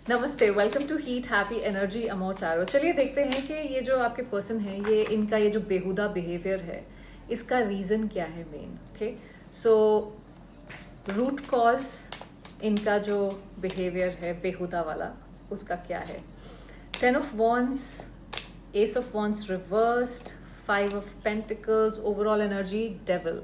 नमस्ते, welcome to heat happy energy amor tarot. चलिए देखते हैं कि ये जो आपके पर्सन है, ये इनका ये जो बेहुदा बिहेवियर है, इसका रीजन क्या है main. Okay, so root cause इनका जो बिहेवियर है बेहुदा वाला, उसका क्या है। 10 of wands, S of wands reversed, 5 of pentacles, overall energy devil.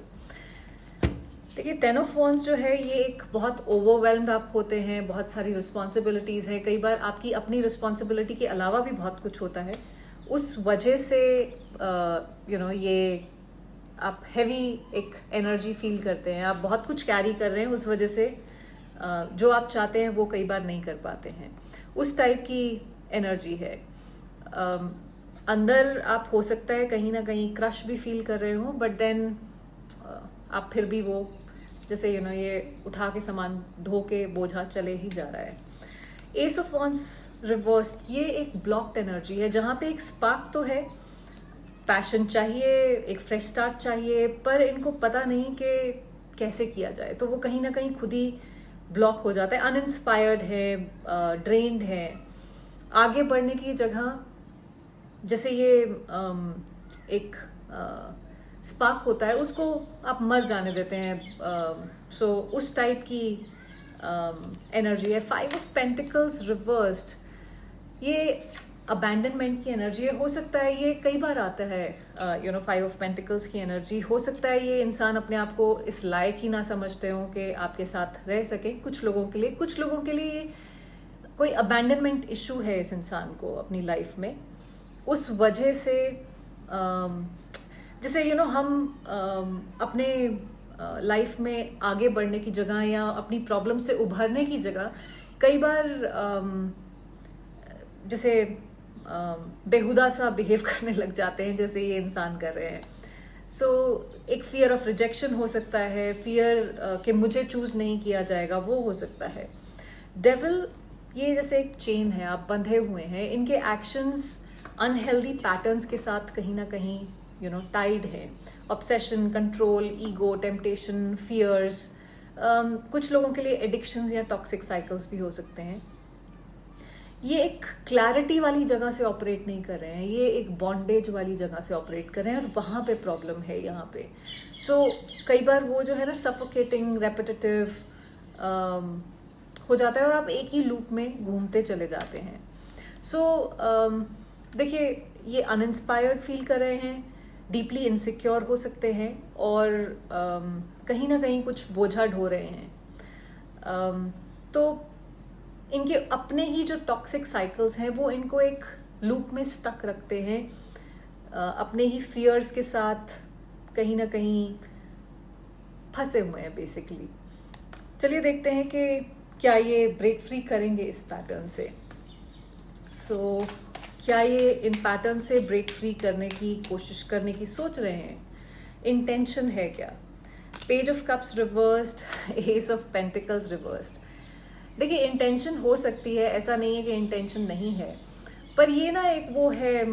देखिए 10 ऑफ वॉन्ड्स जो है ये एक बहुत ओवरवेल्म्ड आप होते हैं, बहुत सारी रिस्पॉन्सिबिलिटीज़ हैं, कई बार आपकी अपनी रिस्पॉन्सिबिलिटी के अलावा भी बहुत कुछ होता है। उस वजह से ये आप हैवी एक एनर्जी फील करते हैं, आप बहुत कुछ कैरी कर रहे हैं, उस वजह से जो आप चाहते हैं वो कई बार नहीं कर पाते हैं। उस टाइप की एनर्जी है। अंदर आप हो सकता है कहीं ना कहीं क्रश भी फील कर रहे हो, बट देन आप फिर भी वो जैसे ये उठा के सामान ढो के बोझा चले ही जा रहा है। एस ऑफ वॉन्ड्स रिवर्स्ड, ये एक ब्लॉक्ड एनर्जी है जहां पे एक स्पार्क तो है, पैशन चाहिए, एक फ्रेश स्टार्ट चाहिए, पर इनको पता नहीं कि कैसे किया जाए, तो वो कहीं ना कहीं खुद ही ब्लॉक हो जाता है। अनइंस्पायर्ड है, ड्रेन्ड है, आगे बढ़ने की जगह जैसे ये एक स्पार्क होता है उसको आप मर जाने देते हैं। सो उस टाइप की एनर्जी है। 5 ऑफ पेंटिकल्स रिवर्स्ड, ये अबैंडनमेंट की एनर्जी है। हो सकता है ये कई बार आता है 5 ऑफ पेंटिकल्स की एनर्जी। हो सकता है ये इंसान अपने आप को इस लायक ही ना समझते हो कि आपके साथ रह सके। कुछ लोगों के लिए कोई अबैंडनमेंट इशू है इस इंसान को अपनी लाइफ में। उस वजह से जैसे हम अपने लाइफ में आगे बढ़ने की जगह या अपनी प्रॉब्लम से उभरने की जगह कई बार जैसे बेहुदा सा बिहेव करने लग जाते हैं, जैसे ये इंसान कर रहे हैं। सो एक फियर ऑफ रिजेक्शन हो सकता है, फियर कि मुझे चूज नहीं किया जाएगा, वो हो सकता है। डेविल, ये जैसे एक चेन है, आप बंधे हुए हैं, इनके एक्शंस अनहेल्दी पैटर्न्स के साथ कहीं ना कहीं टाइड है। Obsession, control, ego, temptation, fears, कुछ लोगों के लिए एडिक्शंस या टॉक्सिक साइकिल्स भी हो सकते हैं। ये एक क्लैरिटी वाली जगह से ऑपरेट नहीं कर रहे हैं, ये एक बॉन्डेज वाली जगह से ऑपरेट कर रहे हैं, और वहाँ पे प्रॉब्लम है यहाँ पे। सो कई बार वो जो है ना सफोकेटिंग, रेपिटेटिव हो जाता है और आप एक ही लूप में घूमते चले जाते हैं। सो देखिए ये अनइंस्पायर्ड फील कर रहे हैं, डीपली इनसिक्योर हो सकते हैं, और कहीं ना कहीं कुछ बोझा ढो रहे हैं। तो इनके अपने ही जो टॉक्सिक साइकिल्स हैं वो इनको एक लूप में स्टक रखते हैं, अपने ही फियर्स के साथ कहीं ना कहीं फंसे हुए हैं बेसिकली। चलिए देखते हैं कि क्या ये ब्रेक फ्री करेंगे इस पैटर्न से। सो क्या ये इन पैटर्न से ब्रेक फ्री करने की कोशिश करने की सोच रहे हैं? इंटेंशन है क्या? Page of cups reversed, S of pentacles reversed. देखिए इंटेंशन हो सकती है, ऐसा नहीं है कि इंटेंशन नहीं है, पर ये ना एक वो है,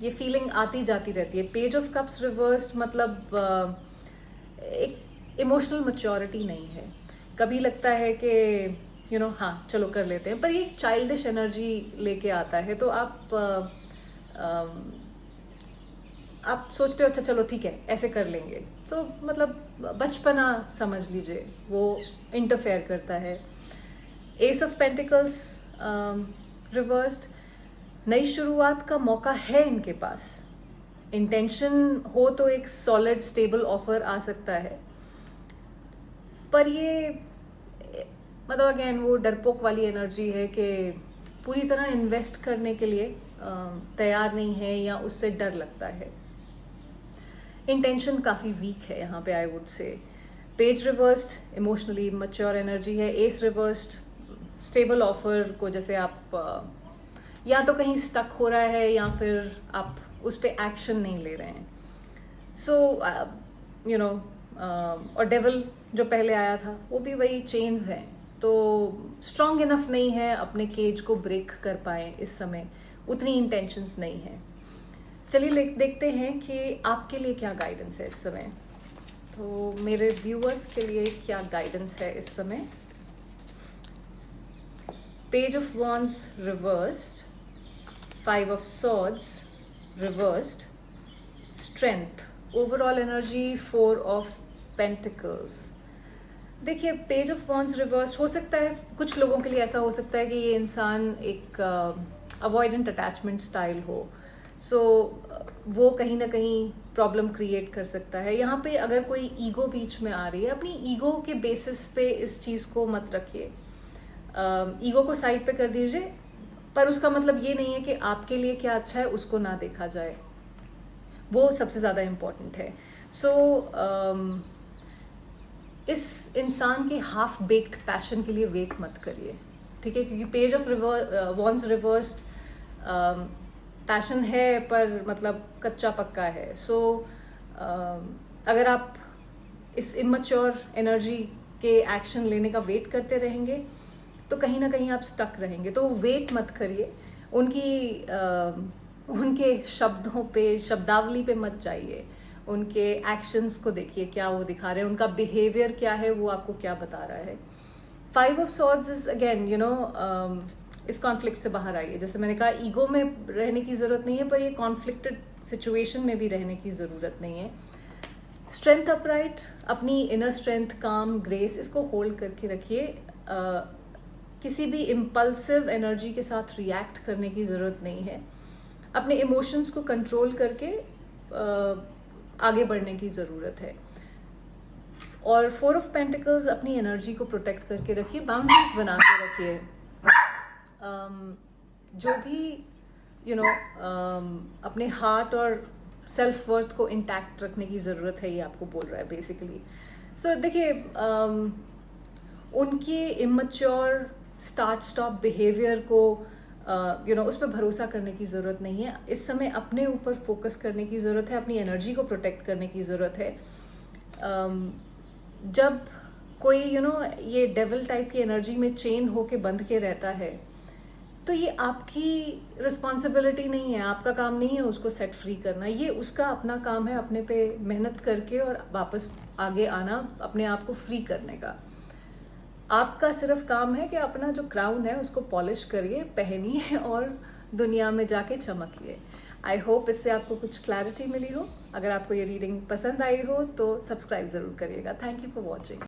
ये फीलिंग आती जाती रहती है। पेज ऑफ कप्स रिवर्स्ड मतलब एक इमोशनल मैच्योरिटी नहीं है। कभी लगता है कि हाँ चलो कर लेते हैं, पर ये चाइल्डिश एनर्जी लेके आता है। तो आप सोचते हो अच्छा चलो ठीक है ऐसे कर लेंगे, तो मतलब बचपना समझ लीजिए वो इंटरफेयर करता है। एस ऑफ पेंटिकल्स रिवर्स्ड, नई शुरुआत का मौका है इनके पास। इंटेंशन हो तो एक सॉलिड स्टेबल ऑफर आ सकता है, पर ये मतलब अगेन वो डरपोक वाली एनर्जी है कि पूरी तरह इन्वेस्ट करने के लिए तैयार नहीं है या उससे डर लगता है। इंटेंशन काफ़ी वीक है यहाँ पे, I would say. Page reversed emotionally mature energy है। एस रिवर्स्ड स्टेबल ऑफर को जैसे आप या तो कहीं स्टक हो रहा है या फिर आप उस पर एक्शन नहीं ले रहे हैं। सो और डेविल जो पहले आया था वो भी वही चेन्स है, तो स्ट्रांग इनफ नहीं है, अपने केज को ब्रेक कर पाए इस समय, उतनी इंटेंशंस नहीं है। चलिए देखते हैं कि आपके लिए क्या गाइडेंस है इस समय। तो मेरे व्यूअर्स के लिए क्या गाइडेंस है इस समय। Page of Wands reversed, 5 of Swords reversed, Strength, overall energy 4 of Pentacles. देखिए, पेज ऑफ वॉन्ड्स रिवर्स हो सकता है कुछ लोगों के लिए, ऐसा हो सकता है कि ये इंसान एक अवॉइडेंट अटैचमेंट स्टाइल हो, सो वो कहीं ना कहीं प्रॉब्लम क्रिएट कर सकता है। यहाँ पे अगर कोई ईगो बीच में आ रही है, अपनी ईगो के बेसिस पे इस चीज़ को मत रखिए, ईगो को साइड पे कर दीजिए, पर उसका मतलब ये नहीं है कि आपके लिए क्या अच्छा है उसको ना देखा जाए, वो सबसे ज़्यादा इम्पोर्टेंट है। सो इस इंसान के हाफ बेक्ड पैशन के लिए वेट मत करिए, ठीक है, क्योंकि page of wands reversed passion है पर मतलब कच्चा पक्का है। सो अगर आप इस इमैच्योर एनर्जी के एक्शन लेने का वेट करते रहेंगे तो कहीं ना कहीं आप स्टक रहेंगे। तो वेट मत करिए, उनके शब्दों पे, शब्दावली पे मत जाइए, उनके एक्शंस को देखिए, क्या वो दिखा रहे हैं, उनका बिहेवियर क्या है, वो आपको क्या बता रहा है। 5 ऑफ सॉर्ड्स इज अगेन इस कॉन्फ्लिक्ट से बाहर आइए। जैसे मैंने कहा, ईगो में रहने की जरूरत नहीं है, पर ये कॉन्फ्लिक्टेड सिचुएशन में भी रहने की जरूरत नहीं है। स्ट्रेंथ अपराइट, अपनी इनर स्ट्रेंथ, काम, ग्रेस, इसको होल्ड करके रखिए। किसी भी इम्पल्सिव एनर्जी के साथ रिएक्ट करने की जरूरत नहीं है। अपने इमोशंस को कंट्रोल करके आगे बढ़ने की जरूरत है। और 4 ऑफ पेंटिकल्स, अपनी एनर्जी को प्रोटेक्ट करके रखिए, बाउंड्रीज बना के रखिए। जो भी अपने हार्ट और सेल्फ वर्थ को इंटैक्ट रखने की ज़रूरत है, ये आपको बोल रहा है बेसिकली। सो देखिए, उनके इमैच्योर स्टार्ट स्टॉप बिहेवियर को उस पर भरोसा करने की ज़रूरत नहीं है। इस समय अपने ऊपर फोकस करने की ज़रूरत है, अपनी एनर्जी को प्रोटेक्ट करने की ज़रूरत है। जब कोई ये डेविल टाइप की एनर्जी में चेन होके बंध के रहता है, तो ये आपकी रिस्पॉन्सिबिलिटी नहीं है, आपका काम नहीं है उसको सेट फ्री करना, ये उसका अपना काम है, अपने पे मेहनत करके और वापस आगे आना, अपने आप को फ्री करने का। आपका सिर्फ काम है कि अपना जो क्राउन है उसको पॉलिश करिए, पहनिए और दुनिया में जाके चमकिए। आई होप इससे आपको कुछ क्लैरिटी मिली हो। अगर आपको ये रीडिंग पसंद आई हो तो सब्सक्राइब ज़रूर करिएगा। Thank you for watching.